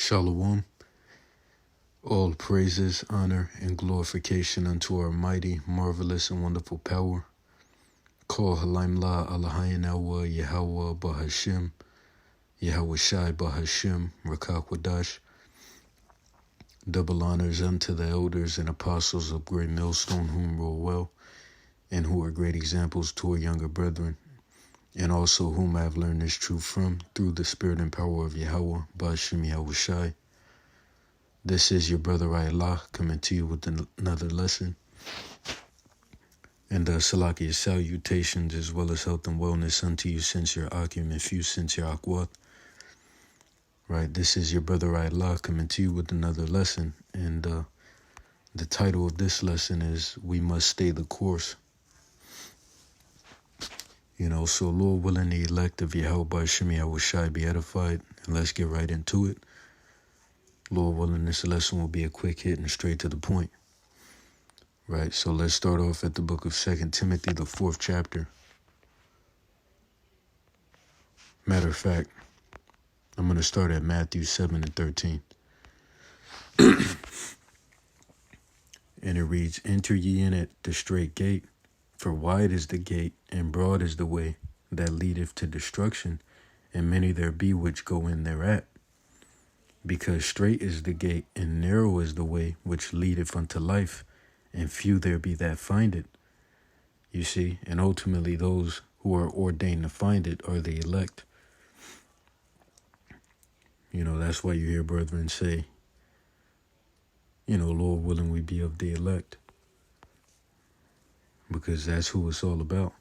Shalom. All praises, honor, and glorification unto our mighty, marvelous, and wonderful power. Call Halaim La Alahayan Awa Yahweh Bahashim, Yahweh Shai Bahashim, Rakak Wadash. Double honors unto the elders and apostles of great millstone, whom rule well, and who are great examples to our younger brethren, and also whom I have learned this truth from, through the spirit and power of Yahweh Bahashim Yahweh Shai. This is your brother Allah coming to you with another lesson. And Salakiya salutations as well as health and wellness unto you since your Akim and few since your Akwat. Right, this is your brother Allah coming to you with another lesson. And the title of this lesson is We Must Stay the Course. So Lord willing, the elect of Yahweh Bahashim Yahweh Shai be edified. And let's get right into it. Lord willing, this lesson will be a quick hit and straight to the point. Right, so let's start off at the book of 2 Timothy, the 4th chapter. Matter of fact, I'm going to start at Matthew 7 and 13. And it reads, Enter ye in at the straight gate, for wide is the gate, and broad is the way that leadeth to destruction, and many there be which go in thereat. Because strait is the gate, and narrow is the way which leadeth unto life, and few there be that find it. You see, and ultimately those who are ordained to find it are the elect. That's why you hear brethren say, Lord willing, we be of the elect. Because that's who it's all about,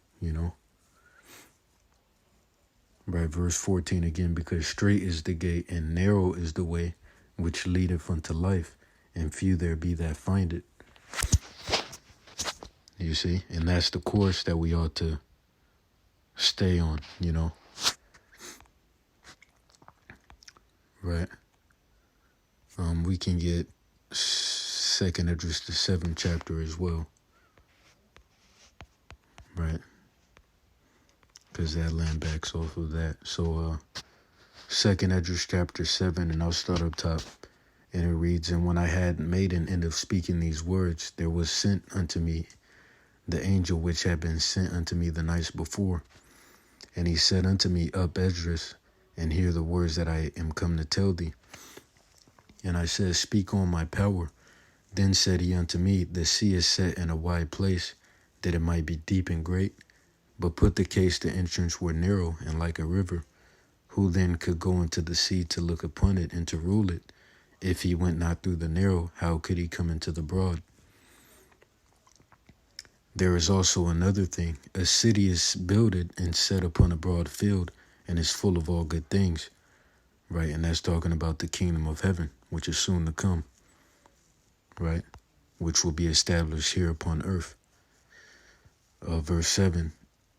Right, verse 14 again, because straight is the gate and narrow is the way which leadeth unto life, and few there be that find it. You see, and that's the course that we ought to stay on, Right. We can get 2nd Esdras, the 7th chapter as well. Right. Because that land backs off of that. So, 2nd Esdras chapter 7, and I'll start up top. And it reads, And when I had made an end of speaking these words, there was sent unto me the angel which had been sent unto me the nights before. And he said unto me, Up, Esdras, and hear the words that I am come to tell thee. And I said, Speak on, my power. Then said he unto me, The sea is set in a wide place, that it might be deep and great. But put the case the entrance were narrow and like a river. Who then could go into the sea to look upon it and to rule it? If he went not through the narrow, how could he come into the broad? There is also another thing. A city is builded and set upon a broad field, and is full of all good things. Right, and that's talking about the kingdom of heaven, which is soon to come. Right, which will be established here upon earth. Verse 7,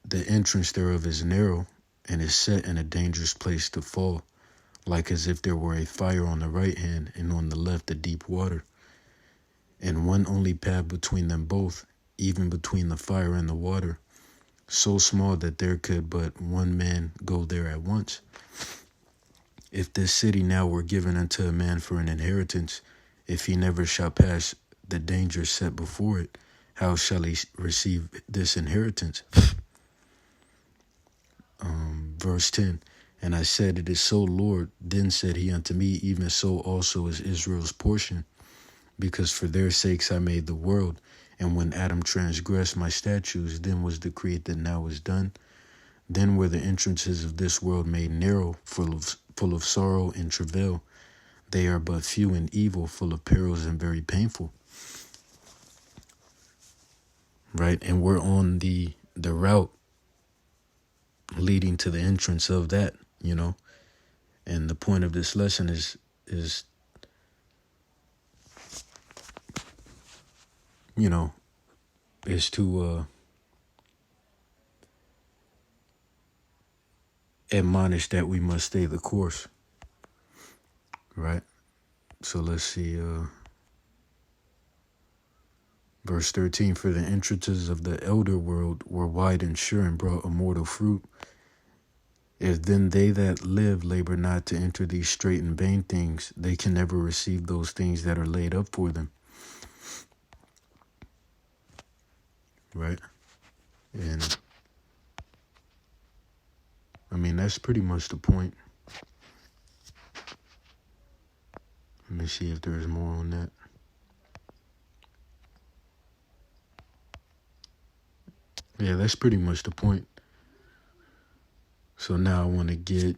The entrance thereof is narrow, and is set in a dangerous place to fall, like as if there were a fire on the right hand, and on the left a deep water. And one only path between them both, even between the fire and the water, so small that there could but one man go there at once. If this city now were given unto a man for an inheritance, if he never shall pass the danger set before it, how shall he receive this inheritance? Verse 10, And I said, It is so, Lord. Then said he unto me, Even so also is Israel's portion, because for their sakes I made the world. And when Adam transgressed my statutes, then was decreed that now is done. Then were the entrances of this world made narrow, full of sorrow and travail. They are but few and evil, full of perils and very painful. Right, and we're on the route leading to the entrance of that, And the point of this lesson is to admonish that we must stay the course. Right? So let's see. Verse 13, For the entrances of the elder world were wide and sure, and brought immortal fruit. If then they that live labor not to enter these straight and vain things, they can never receive those things that are laid up for them. Right? And I mean, that's pretty much the point. Let me see if there's more on that. Yeah, that's pretty much the point. So now I want to get,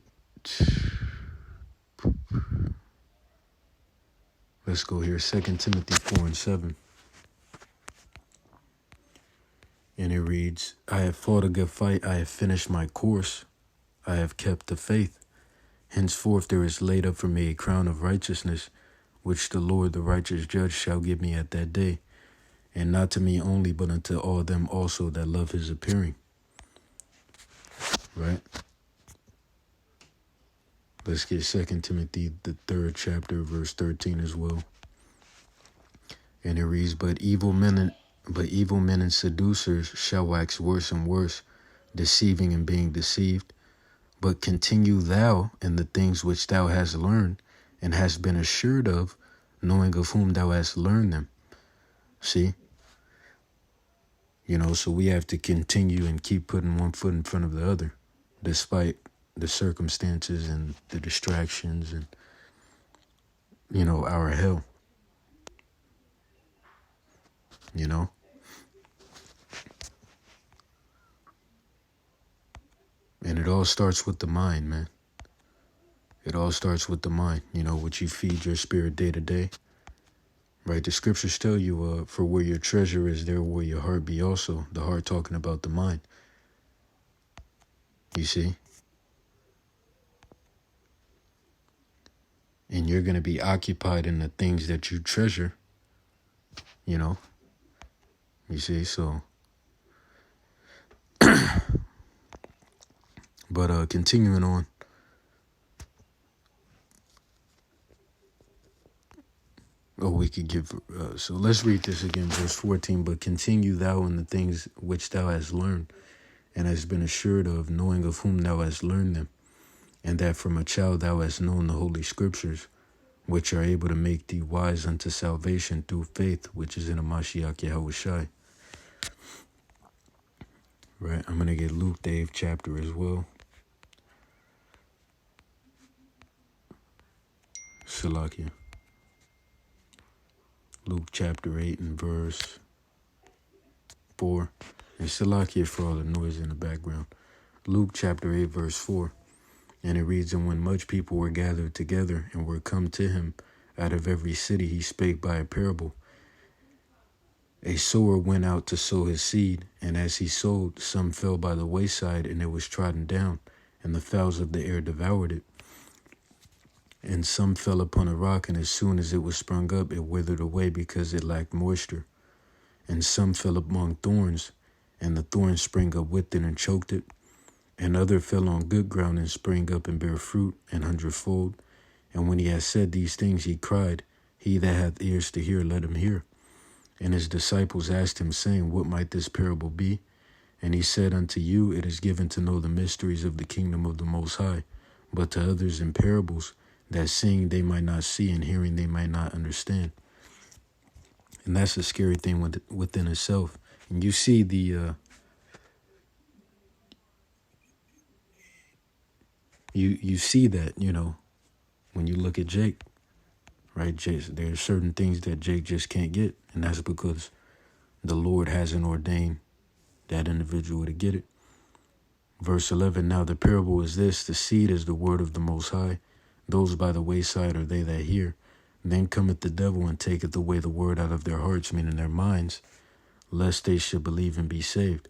let's go here, 2 Timothy 4:7. And it reads, I have fought a good fight, I have finished my course, I have kept the faith. Henceforth there is laid up for me a crown of righteousness, which the Lord the righteous judge shall give me at that day, and not to me only, but unto all them also that love his appearing. Right? Let's get 2 Timothy, the 3rd chapter, verse 13 as well. And it reads, But evil men and seducers shall wax worse and worse, deceiving and being deceived. But continue thou in the things which thou hast learned, and hast been assured of, knowing of whom thou hast learned them. See? So we have to continue and keep putting one foot in front of the other, despite the circumstances and the distractions and, our hell. And it all starts with the mind, man. It all starts with the mind, what you feed your spirit day to day. Right? The scriptures tell you, for where your treasure is, there will your heart be also. The heart talking about the mind. You see? And you're going to be occupied in the things that you treasure, You see, so. But continuing on. We could give, so let's read this again, verse 14. But continue thou in the things which thou hast learned, and hast been assured of, knowing of whom thou hast learned them, and that from a child thou hast known the holy scriptures, which are able to make thee wise unto salvation through faith, which is in a Mashiach Yahushai. Right, I'm going to get Luke, the 8th chapter as well. Salakia. Luke chapter 8 and verse 4. And Salakia for all the noise in the background. Luke chapter 8 verse 4. And it reads, And when much people were gathered together and were come to him out of every city, he spake by a parable. A sower went out to sow his seed, and as he sowed, some fell by the wayside, and it was trodden down, and the fowls of the air devoured it. And some fell upon a rock, and as soon as it was sprung up, it withered away because it lacked moisture. And some fell among thorns, and the thorns sprang up with it and choked it. And other fell on good ground and sprang up and bare fruit 100-fold. And when he had said these things, he cried, He that hath ears to hear, let him hear. And his disciples asked him, saying, What might this parable be? And he said, Unto you it is given to know the mysteries of the kingdom of the Most High, but to others in parables, that seeing they might not see, and hearing they might not understand. And that's a scary thing within itself. And you see the you see that, when you look at Jake, right? There's certain things that Jake just can't get, and that's because the Lord hasn't ordained that individual to get it. Verse 11, Now the parable is this, the seed is the word of the Most High. Those by the wayside are they that hear. Then cometh the devil and taketh away the word out of their hearts, meaning their minds, lest they should believe and be saved.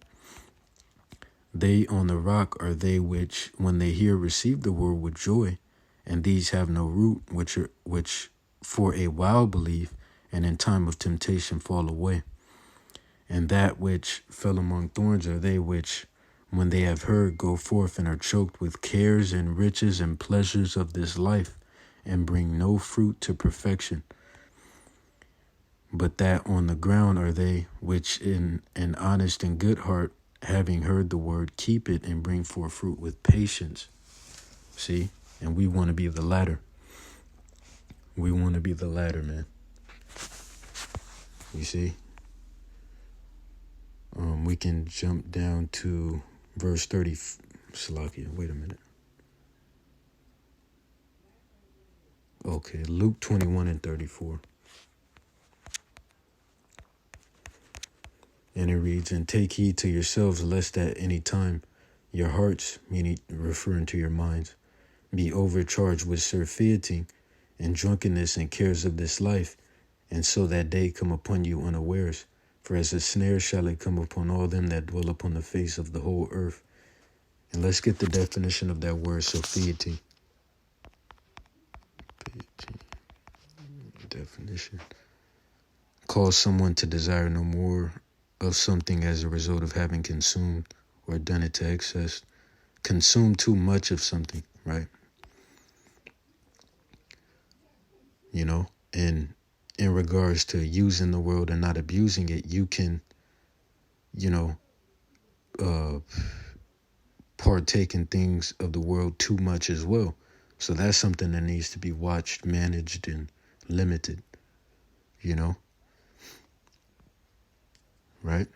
They on the rock are they which, when they hear, receive the word with joy, and these have no root, which for a while believe, and in time of temptation fall away. And that which fell among thorns are they which, when they have heard, go forth and are choked with cares and riches and pleasures of this life, and bring no fruit to perfection. But that on the ground are they which in an honest and good heart, having heard the word, keep it and bring forth fruit with patience. See? And we want to be the latter. We want to be the latter, man. You see? We can jump down to verse 30. Salakia, wait a minute. Okay, Luke 21 and 34. And it reads, and take heed to yourselves, lest at any time your hearts, meaning referring to your minds, be overcharged with surfeiting and drunkenness and cares of this life, and so that day come upon you unawares. For as a snare shall it come upon all them that dwell upon the face of the whole earth. And let's get the definition of that word, surfeiting. Definition. Cause someone to desire no more of something as a result of having consumed or done it to excess. Consume too much of something, right? You know, and in regards to using the world and not abusing it, you can, you know, partake in things of the world too much as well. So that's something that needs to be watched, managed, and limited, you know, right?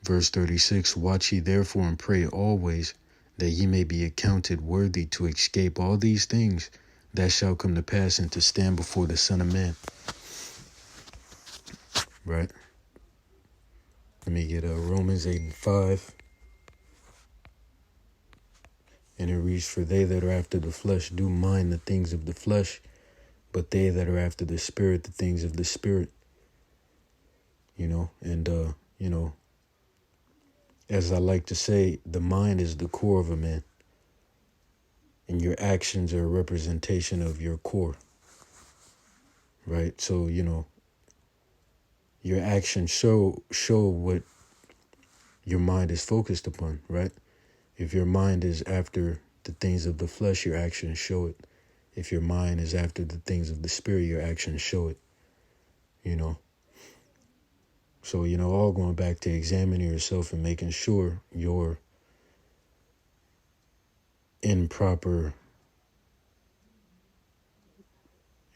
Verse 36, watch ye therefore and pray always, that ye may be accounted worthy to escape all these things that shall come to pass and to stand before the Son of Man. Right? Let me get Romans 8 and 5. And it reads, for they that are after the flesh do mind the things of the flesh, but they that are after the Spirit, the things of the Spirit. You know, and, you know, as I like to say, the mind is the core of a man, and your actions are a representation of your core, right? So, you know, your actions show what your mind is focused upon, right? If your mind is after the things of the flesh, your actions show it. If your mind is after the things of the Spirit, your actions show it, you know? So, you know, all going back to examining yourself and making sure you're in proper,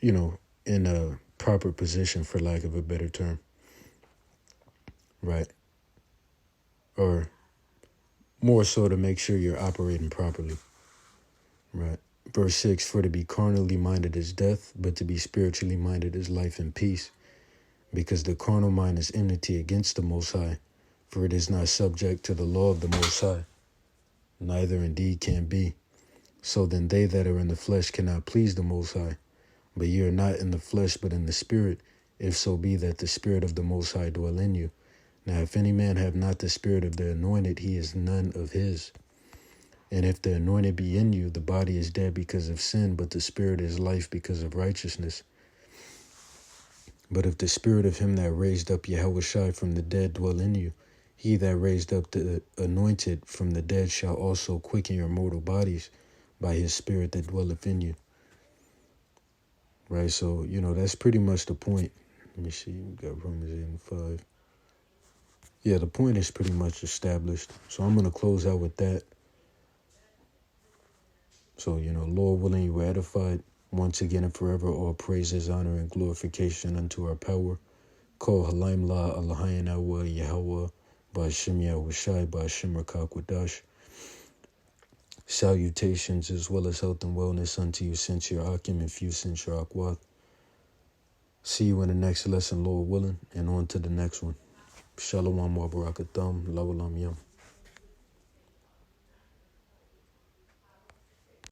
you know, in a proper position, for lack of a better term, right? Or more so to make sure you're operating properly, right? Verse 6, for to be carnally minded is death, but to be spiritually minded is life and peace. Because the carnal mind is enmity against the Most High, for it is not subject to the law of the Most High, neither indeed can be. So then they that are in the flesh cannot please the Most High. But ye are not in the flesh, but in the Spirit, if so be that the Spirit of the Most High dwell in you. Now if any man have not the Spirit of the anointed, he is none of his. And if the anointed be in you, the body is dead because of sin, but the Spirit is life because of righteousness. But if the Spirit of him that raised up Yahushua from the dead dwell in you, he that raised up the anointed from the dead shall also quicken your mortal bodies by his Spirit that dwelleth in you. Right, so, you know, that's pretty much the point. Let me see, we got Romans 8 and 5. Yeah, the point is pretty much established. So I'm going to close out with that. So, you know, Lord willing, you were edified. Once again and forever, all praises, honor, and glorification unto our power. Call Halaim La Allahayan Awa Yahweh, Ba'ashem Yahushai, Ba'ashem Rakakwadash. Salutations as well as health and wellness unto you, since your Akim and few since your Akwath. See you in the next lesson, Lord willing, and on to the next one. Shalom wa barakatam, lawalam yam.